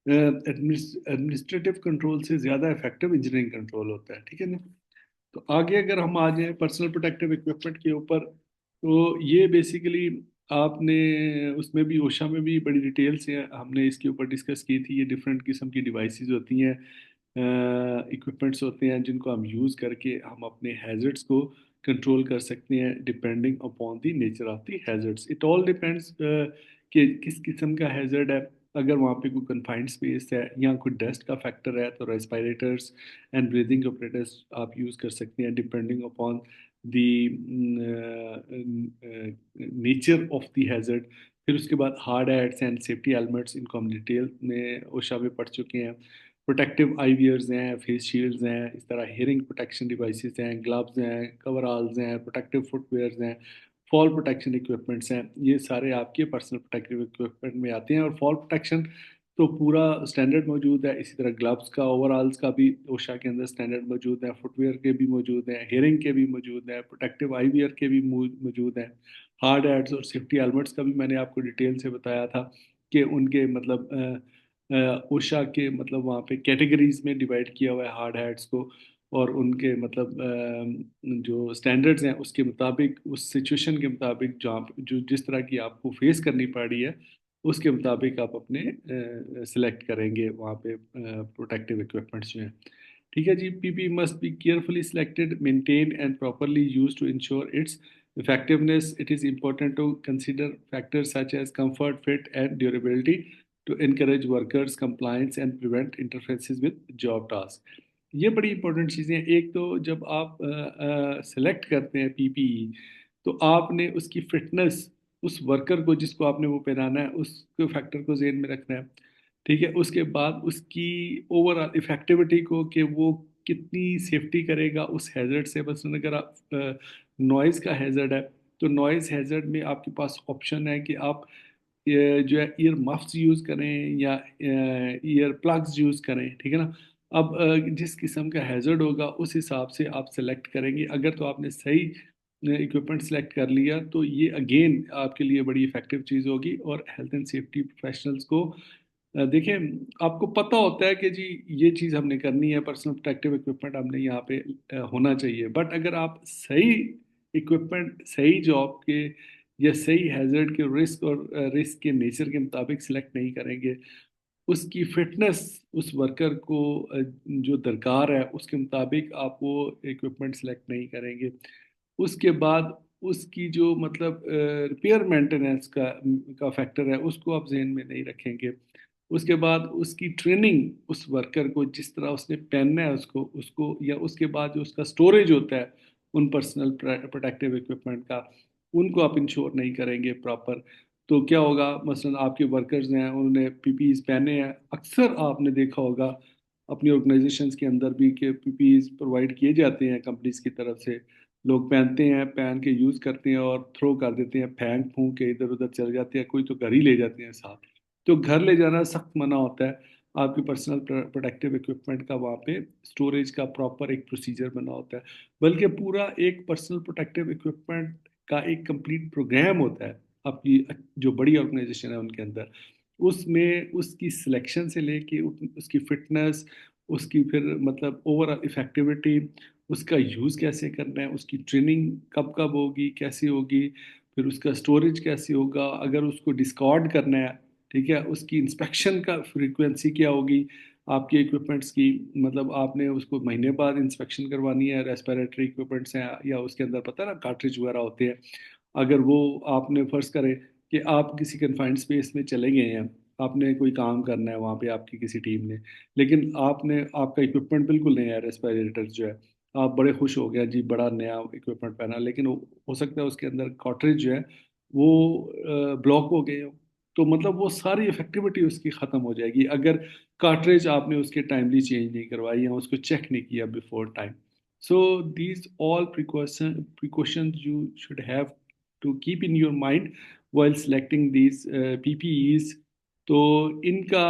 ایڈمنسٹریٹو کنٹرول سے زیادہ افیکٹو انجینئرنگ کنٹرول ہوتا ہے، ٹھیک ہے نا. تو آگے اگر ہم آ جائیں پرسنل پروٹیکٹیو اکوپمنٹ کے اوپر، تو یہ بیسیکلی آپ نے اس میں بھی اوشا میں بھی بڑی ڈیٹیل سے ہم نے اس کے اوپر ڈسکس کی تھی. یہ ڈفرینٹ قسم کی ڈیوائسیز ہوتی ہیں، اکوپمنٹس ہوتے ہیں جن کو ہم یوز کر کے ہم اپنے ہیزرڈس کو کنٹرول کر سکتے ہیں depending upon the nature of the hazards. It all depends کہ کس قسم کا ہیزرڈ ہے. اگر وہاں پہ کوئی کنفائنڈ اسپیس ہے یا کوئی ڈسٹ کا فیکٹر ہے تو ریسپائریٹرس اینڈ بریدنگ آپریٹرس آپ یوز کر سکتے ہیں depending upon the nature of the hazard. پھر اس کے بعد hard hats and safety elements, ان کو ہم ڈیٹیل میں اوشا میں پڑھ چکے ہیں. پروٹیکٹیو آئی ویئرز ہیں، فیس شیلڈز ہیں، اس طرح ہیئرنگ پروٹیکشن ڈیوائسز ہیں، گلوز ہیں، کور آلز ہیں، پروٹیکٹیو فٹ ویئرز ہیں، فال پروٹیکشن اکوپمنٹس ہیں. یہ سارے آپ کے پرسنل پروٹیکٹیو اکوپمنٹ میں آتے ہیں. اور فال پروٹیکشن تو پورا اسٹینڈرڈ موجود ہے. اسی طرح گلوز کا، اوور آلز کا بھی اوشا کے اندر اسٹینڈرڈ موجود ہے، فٹ ویئر کے بھی موجود ہیں، ہیئرنگ کے بھی موجود ہیں، پروٹیکٹیو آئی ویئر کے بھی موجود ہیں. ہارڈ ہیٹس اور سیفٹی ایلمنٹس کا بھی میں نے آپ کو ڈیٹیل سے بتایا تھا کہ ان کے مطلب اوشا کے مطلب وہاں پہ کیٹیگریز میں ڈیوائڈ کیا ہوا ہے ہارڈ ہیٹس کو، اور ان کے مطلب جو اسٹینڈرڈز ہیں اس کے مطابق، اس سچویشن کے مطابق جو جس طرح کی آپ کو فیس کرنی پڑ رہی ہے اس کے مطابق آپ اپنے سلیکٹ کریں گے وہاں پہ پروٹیکٹیو اکوپمنٹس جو ہیں. ٹھیک ہے جی. P P must be carefully selected, maintained and properly use to ensure its effectiveness. It is important to consider factors such as comfort, fit, and durability to encourage workers' compliance and prevent interferences with job tasks. یہ بڑی important چیزیں ہیں. ایک تو جب آپ select کرتے ہیں پی پی ای تو آپ نے اس کی فٹنس، اس ورکر کو جس کو آپ نے وہ پہنانا ہے اس کو فیکٹر کو ذہن میں رکھنا ہے، ٹھیک ہے. اس کے بعد اس کی اوور آل افیکٹیوٹی کو کہ وہ کتنی سیفٹی کرے گا اس ہیزرڈ سے. بس اگر آپ نوائز کا ہیزرڈ ہے تو نوائز ہیزرڈ میں آپ کے پاس آپشن ہے کہ آپ جو ہے ایئر مفس یوز کریں یا ایئر پلگز یوز کریں، ٹھیک ہے نا. اب جس قسم کا ہیزرڈ ہوگا اس حساب سے آپ سلیکٹ کریں گے. اگر تو آپ نے صحیح اکوپمنٹ سلیکٹ کر لیا تو یہ اگین آپ کے لیے بڑی افیکٹو چیز ہوگی. اور ہیلتھ اینڈ سیفٹی پروفیشنلز کو دیکھیں آپ کو پتہ ہوتا ہے کہ جی یہ چیز ہم نے کرنی ہے، پرسنل پروٹیکٹیو اکوپمنٹ ہم نے یہاں پہ ہونا چاہیے. بٹ اگر آپ صحیح اکوپمنٹ صحیح جاب کے या सही हैजर्ड के रिस्क और रिस्क के नेचर के मुताबिक सिलेक्ट नहीं करेंगे, उसकी फिटनेस उस वर्कर को जो दरकार है उसके मुताबिक आप वो इक्विपमेंट सेलेक्ट नहीं करेंगे। उसके बाद उसकी जो मतलब रिपेयर मेंटेनेंस का फैक्टर है उसको आप जहन में नहीं रखेंगे। उसके बाद उसकी ट्रेनिंग, उस वर्कर को जिस तरह उसने पहनना है उसको उसको या उसके बाद जो उसका स्टोरेज होता है उन पर्सनल प्रोटेक्टिव इक्विपमेंट का, उनको आप इंश्योर नहीं करेंगे प्रॉपर। तो क्या होगा, मसलन आपके वर्कर्स हैं उन्होंने पीपीईज पहने हैं, अक्सर आपने देखा होगा अपनी ऑर्गेनाइजेशंस के अंदर भी कि पीपीईज प्रोवाइड किए जाते हैं कंपनीज की तरफ से, लोग पहनते हैं, पहन के यूज़ करते हैं और थ्रो कर देते हैं, फेंक फूंक के इधर उधर चले जाते हैं, कोई तो घर ही ले जाते हैं साथ। तो घर ले जाना सख्त मना होता है। आपके पर्सनल प्रोटेक्टिव इक्विपमेंट का वहाँ पे स्टोरेज का प्रॉपर एक प्रोसीजर बना होता है, बल्कि पूरा एक पर्सनल प्रोटेक्टिव इक्विपमेंट का एक कंप्लीट प्रोग्राम होता है आपकी जो बड़ी ऑर्गेनाइजेशन है उनके अंदर। उसमें उसकी सिलेक्शन से लेके उसकी फिटनेस, उसकी फिर मतलब ओवरऑल इफेक्टिविटी, उसका यूज़ कैसे करना है, उसकी ट्रेनिंग कब कब होगी, कैसी होगी, फिर उसका स्टोरेज कैसे होगा, अगर उसको डिस्कार्ड करना है, ठीक है, उसकी इंस्पेक्शन का फ्रीक्वेंसी क्या होगी आपके इक्विपमेंट्स की, मतलब आपने उसको महीने बाद इंस्पेक्शन करवानी है, रेस्पिरेटरी इक्विपमेंट्स हैं या उसके अंदर पता है ना कार्ट्रिज वगैरह होते हैं, अगर वो आपने फर्ज करें कि आप किसी कन्फाइंड स्पेस में चले गए हैं, आपने कोई काम करना है वहाँ पे आपकी किसी टीम ने, लेकिन आपने आपका इक्विपमेंट बिल्कुल नया है, रेस्पिरेटर जो है, आप बड़े खुश हो गए जी बड़ा नया इक्विपमेंट पहना, लेकिन हो सकता है उसके अंदर कार्ट्रिज जो है वो ब्लॉक हो गए हो, तो मतलब वो सारी इफेक्टिविटी उसकी ख़त्म हो जाएगी अगर कार्ट्रिज आपने उसके टाइमली चेंज नहीं करवाई या उसको चेक नहीं किया before time. So these all precautions you should have to keep in your mind while selecting these PPEs. तो इनका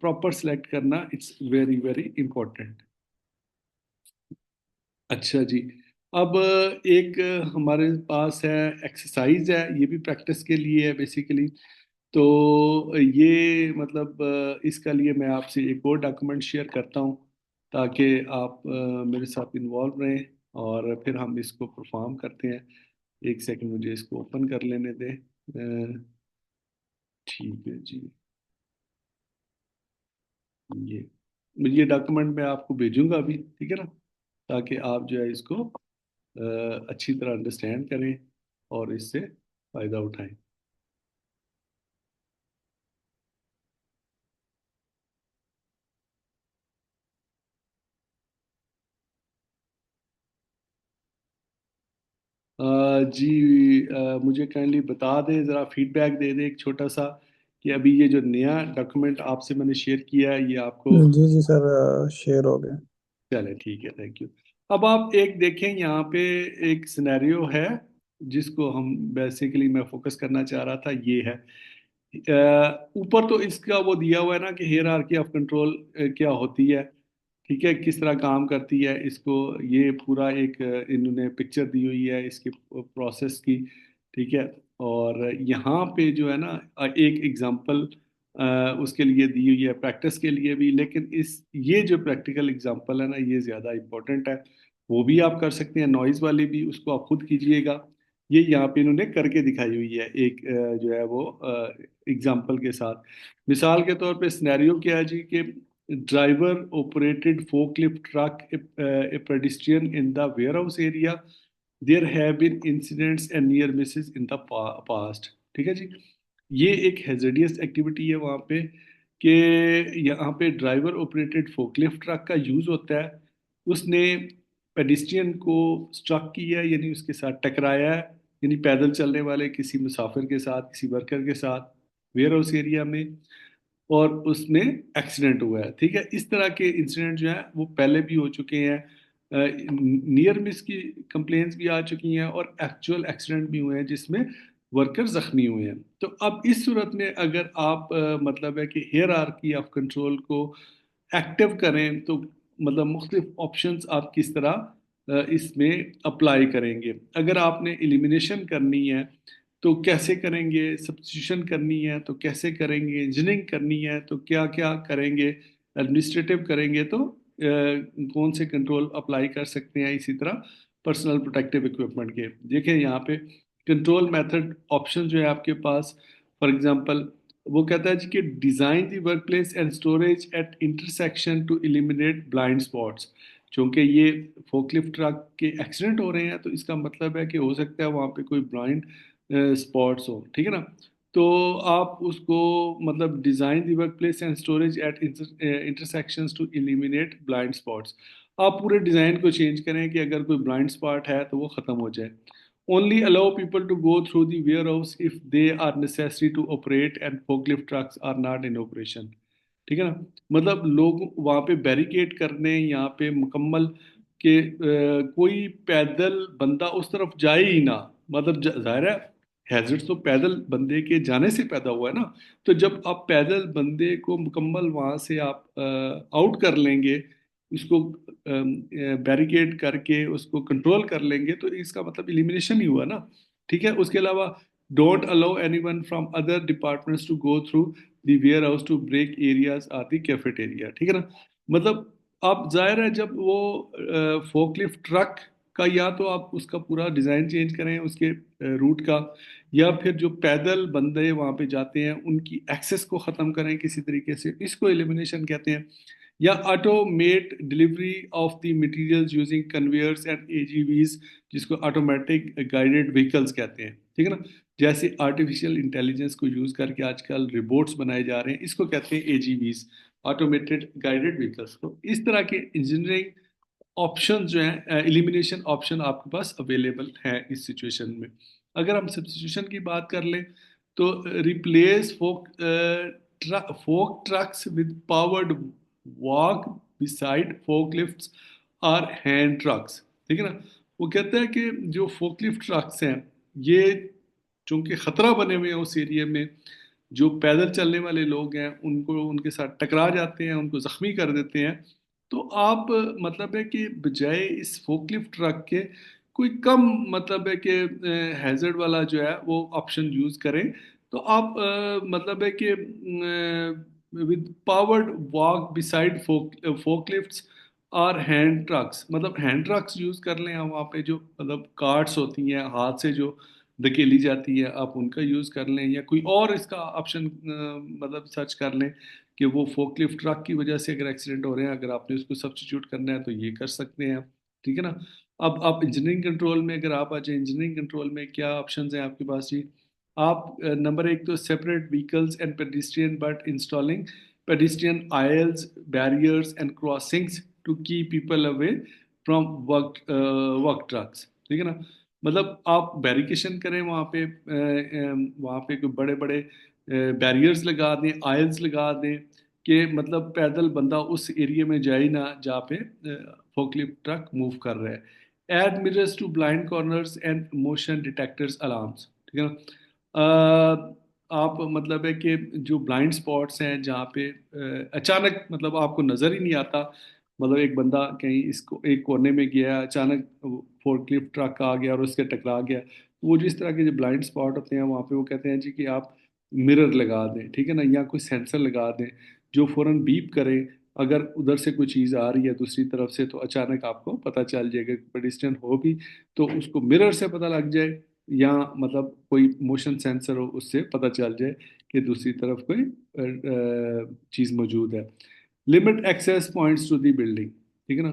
प्रॉपर सेलेक्ट करना इट्स वेरी वेरी इम्पोर्टेंट। अच्छा जी। अब एक हमारे पास है एक्सरसाइज है, ये भी प्रैक्टिस के लिए है बेसिकली। तो ये मतलब इसका लिए मैं आपसे एक और डॉक्यूमेंट शेयर करता हूँ ताकि आप मेरे साथ इन्वॉल्व रहें और फिर हम इसको परफॉर्म करते हैं। एक सेकंड मुझे इसको ओपन कर लेने दें। ठीक है जी। ये ये डॉक्यूमेंट मैं आपको भेजूंगा अभी, ठीक है ना, ताकि आप जो है इसको अच्छी तरह अंडरस्टैंड करें और इससे फ़ायदा उठाएं। जी, मुझे काइंडली बता दें, ज़रा फीडबैक दे दें एक छोटा सा कि अभी ये जो नया डॉक्यूमेंट आपसे मैंने शेयर किया है ये आपको। जी जी सर, शेयर हो गया। चले ठीक है, थैंक यू। अब आप एक देखें यहाँ पे एक सिनेरियो है जिसको हम बेसिकली मैं फोकस करना चाह रहा था, ये है ऊपर तो इसका वो दिया हुआ है ना कि हियरार्की ऑफ कंट्रोल क्या होती है, ठीक है, किस तरह काम करती है, इसको ये पूरा एक इन्होंने पिक्चर दी हुई है इसकी प्रोसेस की, ठीक है। और यहाँ पे जो है ना एक एग्जांपल उसके लिए दी हुई है प्रैक्टिस के लिए भी, लेकिन इस ये जो प्रैक्टिकल एग्जांपल है ना ये ज़्यादा इम्पोर्टेंट है। वो भी आप कर सकते हैं, नॉइज़ वाली भी उसको आप खुद कीजिएगा। ये यहाँ पे इन्होंने करके दिखाई हुई है एक जो है वो एग्जाम्पल के साथ। मिसाल के तौर पे सिनेरियो क्या है जी कि driver operated forklift truck a pedestrian in the warehouse area, there have been incidents and near misses in the past, ठीक है जी। ये एक हैजर्डियस एक्टिविटी है वहाँ पे कि यहाँ पे ड्राइवर ऑपरेटेड फोकलिफ्ट ट्रक का यूज़ होता है, उसने पेडिस्ट्रियन को स्ट्रक किया है यानी उसके साथ टकराया है, यानी पैदल चलने वाले किसी मुसाफिर के साथ, किसी वर्कर के साथ वेयर हाउस एरिया में, और उसमें एक्सीडेंट हुआ है, ठीक है। इस तरह के इंसिडेंट जो है वो पहले भी हो चुके हैं, नियर मिस की कंप्लेंट्स भी आ चुकी हैं और एक्चुअल एक्सीडेंट भी हुए हैं जिसमें वर्कर जख्मी हुए हैं। तो अब इस सूरत में अगर आप मतलब है कि हेयरार्की ऑफ कंट्रोल को एक्टिव करें तो मतलब मुख्तलिफ ऑप्शंस आप किस तरह इसमें अप्लाई करेंगे। अगर आपने एलिमिनेशन करनी है तो कैसे करेंगे, सब्स्टिट्यूशन करनी है तो कैसे करेंगे, इंजीनियरिंग करनी है तो क्या क्या करेंगे, एडमिनिस्ट्रेटिव करेंगे तो कौन से कंट्रोल अप्लाई कर सकते हैं। इसी तरह पर्सनल प्रोटेक्टिव इक्विपमेंट के देखिए यहाँ पे کنٹرول میتھڈ آپشن جو ہے آپ کے پاس، فار ایگزامپل وہ کہتا ہے جی کہ design the work place and storage at intersection to eliminate blind spots. چونکہ یہ فوک لفٹ ٹرک کے ایکسیڈنٹ ہو رہے ہیں تو اس کا مطلب ہے کہ ہو سکتا ہے وہاں پہ کوئی بلائنڈ اسپاٹس ہو، ٹھیک ہے نا. تو آپ اس کو مطلب design the work place and storage at intersections to eliminate blind spots. آپ پورے ڈیزائن کو چینج کریں کہ اگر کوئی بلائنڈ اسپاٹ ہے تو وہ ختم ہو جائے. Only allow people to go through the warehouse if they are necessary to operate and forklift trucks are not in operation. ٹھیک ہے نا. مطلب لوگ وہاں پہ بیریکیڈ کرنے یہاں پہ مکمل کہ کوئی پیدل بندہ اس طرف جائے ہی نہ. مطلب ظاہر ہے ہیزرڈ تو پیدل بندے کے جانے سے پیدا ہوا ہے نا. تو جب آپ پیدل بندے کو مکمل وہاں سے آپ آؤٹ کر لیں گے، اس کو بیریکیڈ کر کے اس کو کنٹرول کر لیں گے تو اس کا مطلب ایلیمینیشن ہی ہوا نا. ٹھیک ہے. اس کے علاوہ don't allow any one from other departments to go through the warehouse to break areas or the cafeteria. ٹھیک ہے نا. مطلب آپ ظاہر ہے جب وہ فوک لفٹ ٹرک کا یا تو آپ اس کا پورا ڈیزائن چینج کریں اس کے روٹ کا، یا پھر جو پیدل بندے وہاں پہ جاتے ہیں ان کی ایکسیس کو ختم کریں کسی طریقے سے، اس کو ایلیمینیشن کہتے ہیں. یا automate delivery of the materials using conveyors and A G Vs, جس کو آٹومیٹک گائیڈڈ وہیکلس کہتے ہیں. ٹھیک ہے نا. جیسے آرٹیفیشیل انٹیلیجنس کو یوز کر کے آج کل روبوٹس بنائے جا رہے ہیں، اس کو کہتے ہیں اے جی ویز، آٹومیٹڈ گائیڈڈ وہیکلس کو. اس طرح کے انجینئرنگ آپشن جو ہیں، ایلیمینیشن آپشن آپ کے پاس اویلیبل ہیں اس سچویشن میں. اگر ہم سبسٹیٹیوشن کی بات کر لیں تو replace fork trucks with powered walk beside forklifts اور ہینڈ ٹرکس. ٹھیک ہے نا. وہ کہتا ہے کہ جو فوک لفٹ ٹرکس ہیں یہ چونکہ خطرہ بنے ہوئے ہیں اس ایریے میں، جو پیدل چلنے والے لوگ ہیں ان کو ان کے ساتھ ٹکرا جاتے ہیں، ان کو زخمی کر دیتے ہیں. تو آپ مطلب ہے کہ بجائے اس فوک لفٹ ٹرک کے کوئی کم مطلب ہے کہ ہیزرڈ والا جو ہے وہ آپشن یوز کریں. تو آپ مطلب ہے کہ with powered walk beside folk lifts اور ہینڈ ٹرکس، مطلب ہینڈ ٹرکس یوز کر لیں. وہاں پہ جو مطلب کارٹس ہوتی ہیں ہاتھ سے جو دھکیلی جاتی ہے آپ ان کا یوز کر لیں، یا کوئی اور اس کا آپشن مطلب سرچ کر لیں کہ وہ فوک لفٹ ٹرک کی وجہ سے اگر ایکسیڈنٹ ہو رہے ہیں، اگر آپ نے اس کو سبسٹیچیوٹ کرنا ہے تو یہ کر سکتے ہیں. ٹھیک ہے نا. اب آپ انجینئرنگ کنٹرول میں اگر آپ آ جائیں، انجینئرنگ کنٹرول میں کیا آپشنز ہیں آپ کے پاس جی. آپ نمبر ایک تو separate vehicles and pedestrian but installing pedestrian aisles barriers and crossings to keep people away from work trucks. ٹھیک ہے نا. مطلب آپ بیریکیشن کریں وہاں پہ، وہاں پہ کوئی بڑے بڑے بیریئرز لگا دیں، آئلز لگا دیں کہ مطلب پیدل بندہ اس ایریے میں جائے نہ جہاں پہ فوک لفٹ ٹرک موو کر رہا ہے. Add mirrors to blind corners and motion detectors alarms. ٹھیک ہے نا. آپ مطلب ہے کہ جو بلائنڈ اسپاٹس ہیں جہاں پہ اچانک مطلب آپ کو نظر ہی نہیں آتا، مطلب ایک بندہ کہیں اس کو ایک کونے میں گیا، اچانک فورک لفٹ ٹرک آ گیا اور اس کے ٹکرا گیا. وہ جس طرح کے جو بلائنڈ اسپاٹ ہوتے ہیں وہاں پہ وہ کہتے ہیں جی کہ آپ مرر لگا دیں. ٹھیک ہے نا. یا کوئی سینسر لگا دیں جو فوراً بیپ کرے، اگر ادھر سے کوئی چیز آ رہی ہے دوسری طرف سے تو اچانک آپ کو پتہ چل جائے گا. پیڈیسٹرین ہو بھی تو اس کو مرر سے پتہ لگ جائے، یا مطلب کوئی موشن سینسر ہو اس سے پتہ چل جائے کہ دوسری طرف کوئی چیز موجود ہے. Limit access points to the building. ٹھیک ہے نا.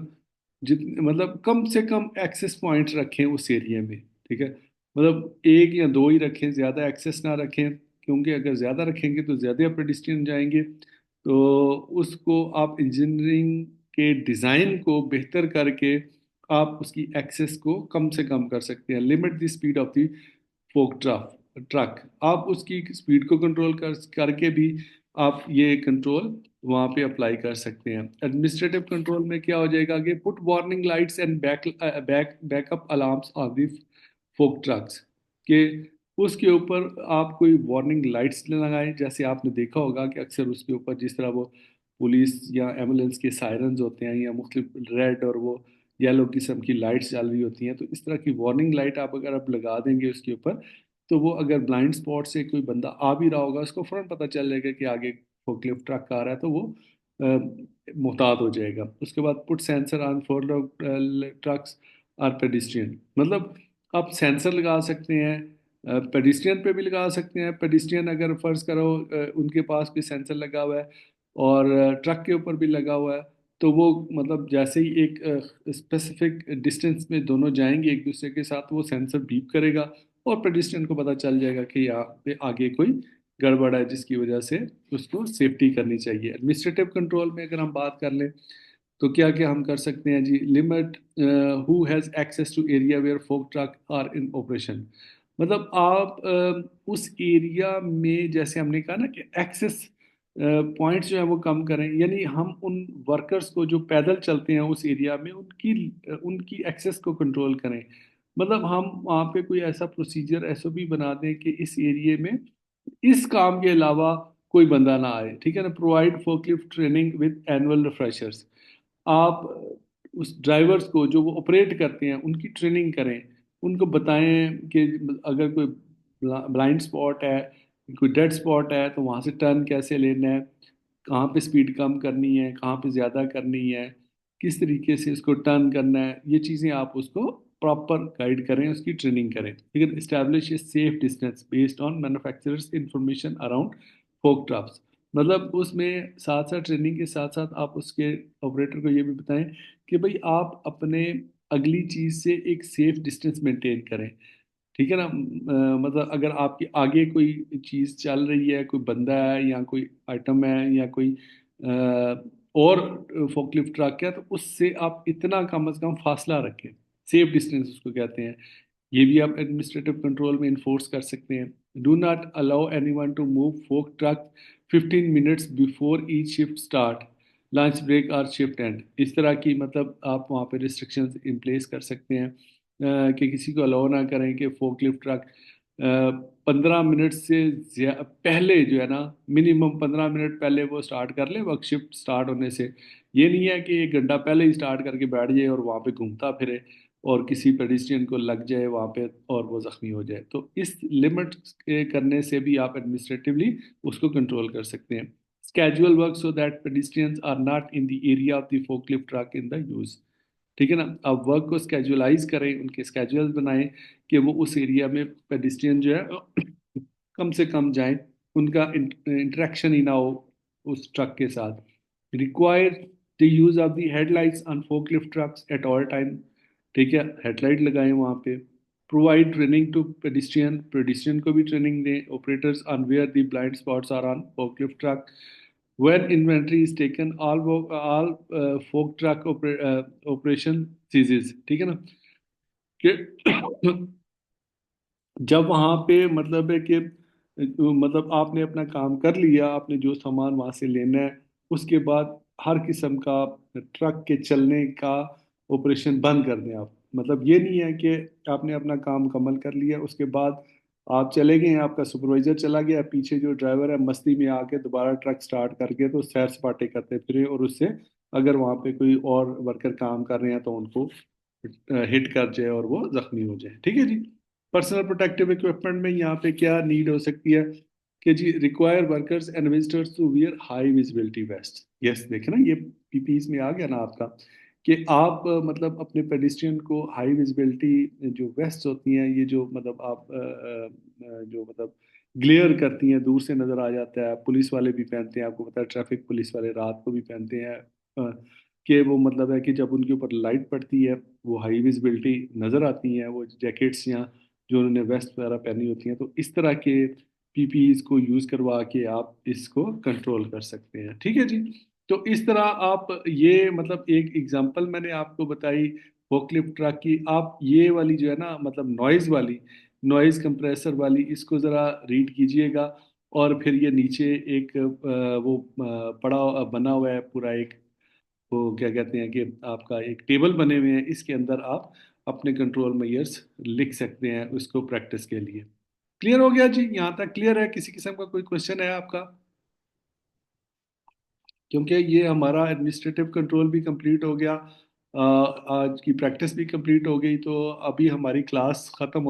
مطلب کم سے کم ایکسیس پوائنٹ رکھیں اس ایریے میں. ٹھیک ہے. مطلب ایک یا دو ہی رکھیں، زیادہ ایکسیس نہ رکھیں، کیونکہ اگر زیادہ رکھیں گے تو زیادہ پیڈیسٹرین جائیں گے. تو اس کو آپ انجینئرنگ کے ڈیزائن کو بہتر کر کے آپ اس کی ایکسیس کو کم سے کم کر سکتے ہیں. Limit the speed of the fork truck. آپ اس کی اسپیڈ کو کنٹرول کر کے بھی آپ یہ کنٹرول وہاں پہ اپلائی کر سکتے ہیں. ایڈمنسٹریٹو کنٹرول میں کیا ہو جائے گا کہ put warning lights and backup alarms on the fork trucks, کہ اس کے اوپر آپ کوئی وارننگ لائٹس لگائیں. جیسے آپ نے دیکھا ہوگا کہ اکثر اس کے اوپر جس طرح وہ پولیس یا ایمبولینس کے سائرنز ہوتے ہیں یا مختلف ریڈ اور وہ یلو قسم کی لائٹس چل رہی ہوتی ہیں، تو اس طرح کی وارننگ لائٹ آپ اگر آپ لگا دیں گے اس کے اوپر، تو وہ اگر بلائنڈ اسپاٹ سے کوئی بندہ آ بھی رہا ہوگا اس کو فوراً پتہ چل جائے گا کہ آگے فوک لفٹ ٹرک آ رہا ہے، تو وہ محتاط ہو جائے گا. اس کے بعد put sensor on fork trucks or pedestrian. مطلب آپ سینسر لگا سکتے ہیں पेडिस्ट्रियन पे भी लगा सकते हैं। पेडिस्ट्रियन अगर फ़र्ज़ करो उनके पास भी सेंसर लगा हुआ है और ट्रक के ऊपर भी लगा हुआ है, तो वो मतलब जैसे ही एक स्पेसिफिक डिस्टेंस में दोनों जाएंगे एक दूसरे के साथ, वो सेंसर बीप करेगा और पेडिस्ट्रियन को पता चल जाएगा कि यहाँ पे आगे कोई गड़बड़ है, जिसकी वजह से उसको सेफ्टी करनी चाहिए। एडमिनिस्ट्रेटिव कंट्रोल में अगर हम बात कर लें तो क्या क्या हम कर सकते हैं जी। Limit who has access to area where fork truck are in operation. मतलब आप उस एरिया में, जैसे हमने कहा ना कि एक्सेस पॉइंट्स जो है वो कम करें, यानी हम उन वर्कर्स को जो पैदल चलते हैं उस एरिया में, उनकी उनकी एक्सेस को कंट्रोल करें। मतलब हम वहाँ पे कोई ऐसा प्रोसीजर एसओपी बना दें कि इस एरिया में इस काम के अलावा कोई बंदा ना आए, ठीक है ना। Provide forklift training with annual refreshers. आप उस ड्राइवर्स को जो वो ऑपरेट करते हैं उनकी ट्रेनिंग करें, उनको बताएं कि अगर कोई ब्लाइंड स्पॉट है, कोई डेड स्पॉट है, तो वहाँ से टर्न कैसे लेना है, कहाँ पे स्पीड कम करनी है, कहाँ पे ज़्यादा करनी है, किस तरीके से इसको टर्न करना है, ये चीज़ें आप उसको प्रॉपर गाइड करें, उसकी ट्रेनिंग करें। ठीक है। Establish a safe distance based on manufacturers information around fork trucks. मतलब उसमें साथ साथ ट्रेनिंग के साथ साथ आप उसके ऑपरेटर को ये भी बताएं कि भाई आप अपने अगली चीज़ से एक सेफ डिस्टेंस मेंटेन करें। ठीक है ना। मतलब अगर आपके आगे कोई चीज़ चल रही है, कोई बंदा है या कोई आइटम है या कोई और फोकलिफ्ट ट्रक है, तो उससे आप इतना कम से कम फासला रखें। सेफ डिस्टेंस उसको कहते हैं। ये भी आप एडमिनिस्ट्रेटिव कंट्रोल में इन्फोर्स कर सकते हैं। Do not allow anyone to move fork truck 15 minutes before each shift start, lunch break और शिफ्ट एंड। इस तरह की मतलब आप वहाँ पे रिस्ट्रिक्शंस इन प्लेस कर सकते हैं कि किसी को अलाउ ना करें कि फोकलिफ्ट ट्रक 15 मिनट से पहले जो है ना, मिनिमम 15 मिनट पहले वो स्टार्ट कर ले वर्क शिफ्ट स्टार्ट होने से। ये नहीं है कि 1 घंटा पहले ही स्टार्ट करके बैठ जाए और वहाँ पे घूमता फिरे और किसी पेडिस्ट्रियन को लग जाए वहाँ पे और वो जख्मी हो जाए। तो इस लिमिट के करने से भी आप एडमिनिस्ट्रेटिवली उसको कंट्रोल कर सकते हैं। Schedule work so that pedestrians are not in the area of the forklift truck in the use. ठीक है ना। आप वर्क को स्केजुअलाइज करें, उनके स्केजुअल बनाएं कि वो उस एरिया में पेडिस्ट्रियन जो है कम से कम जाएं, उनका इंटरेक्शन ही ना हो उस ट्रक के साथ। Require the use of the headlights on forklift trucks at all time. ठीक है, हेडलाइट लगाएं वहाँ पे। Provide training to pedestrian, pedestrian को भी ट्रेनिंग दें operators on where the blind spots are on forklift truck. When inventory is taken, all folk truck operation ceases। ठीक है ना कि जब वहाँ पे मतलब है कि मतलब आपने अपना काम कर लिया, आपने जो सामान वहाँ से लेना है, उसके बाद हर किस्म का ट्रक के चलने का ऑपरेशन बंद कर दें आप। मतलब ये नहीं है कि आपने अपना काम मुकम्मल कर लिया उसके बाद आप चले गए, आपका सुपरवाइजर चला गया, पीछे जो ड्राइवर है मस्ती में आके दोबारा ट्रक स्टार्ट करके तो सैर सपाटे करते फिरे, और उससे अगर वहाँ पे कोई और वर्कर काम कर रहे हैं तो उनको हिट कर जाए और वो जख्मी हो जाए। ठीक है जी। पर्सनल प्रोटेक्टिव इक्विपमेंट में यहाँ पे क्या नीड हो सकती है कि जी require workers and visitors to wear high visibility vest. Yes, देखे ना, ये पीपीज में आ गया ना आपका कि आप मतलब अपने पेडिस्ट्रियन को हाई विजिबिलिटी जो वेस्ट होती हैं, ये जो मतलब आप जो मतलब ग्लेयर करती हैं, दूर से नजर आ जाता है, पुलिस वाले भी पहनते हैं, आपको पता है ट्रैफिक पुलिस वाले रात को भी पहनते हैं कि वो मतलब है कि जब उनके ऊपर लाइट पड़ती है वो हाई विजिबिलिटी नजर आती हैं, वो जैकेट्स या जो उन्होंने वेस्ट वगैरह पहनी होती हैं। तो इस तरह के पीपीईज को यूज करवा के आप इसको कंट्रोल कर सकते हैं। ठीक है जी। तो इस तरह आप ये मतलब एक एग्जांपल मैंने आपको बताई फोकलिफ्ट ट्रक की। आप ये वाली जो है ना मतलब नॉइज वाली, नॉइज कंप्रेसर वाली, इसको ज़रा रीड कीजिएगा। और फिर ये नीचे एक वो पड़ा बना हुआ है पूरा एक, वो क्या कहते हैं कि आपका एक टेबल बने हुए हैं, इसके अंदर आप अपने कंट्रोल मेजर्स लिख सकते हैं उसको प्रैक्टिस के लिए। क्लियर हो गया जी? यहाँ तक क्लियर है? किसी किस्म का कोई क्वेश्चन है आपका? क्योंकि ये हमारा एडमिनिस्ट्रेटिव कंट्रोल भी कंप्लीट हो गया, आज की प्रैक्टिस भी कंप्लीट हो गई, तो अभी हमारी क्लास ख़त्म